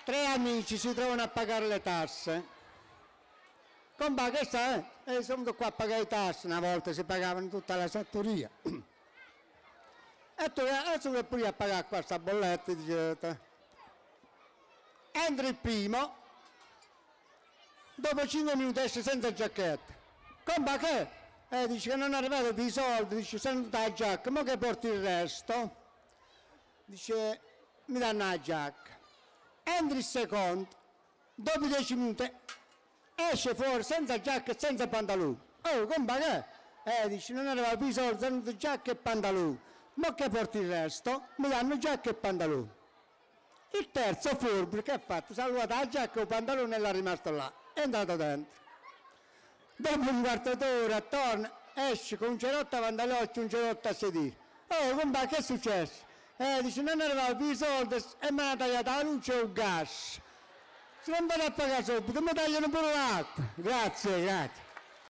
Tre amici si trovano a pagare le tasse. Compa, che sta? Sono venuto qua a pagare le tasse, una volta si pagavano tutta la sattoria. E tu adesso che pure a pagare qua sta bolletta, dice, entra il primo, dopo 5 minuti esce senza giacchetta. Compa, che? Dice che non è arrivato più i soldi, dice senta la giacca, ma che porti il resto? Dice mi danno la giacca. Entra il secondo, dopo 10 minuti esce fuori senza giacca e senza pantaloni. Oh, compa, che? Dice non arriva più i soldi, senza giacca e pantaloni. Ma che porti il resto? Mi danno giacca e pantaloni. Il terzo furbo che ha fatto? Si è salvato la giacca e il pantalone e l'ha rimasto là. È andato dentro. Dopo un quarto d'ora torna, esce con un cerotto avanti agli occhi, un cerotto a sedere. Oh, compa, che è successo? Dice non arrivava più i soldi e mi hanno tagliato la luce e il gas. Se non vado a pagare subito mi tagliano pure l'acqua. Grazie, grazie.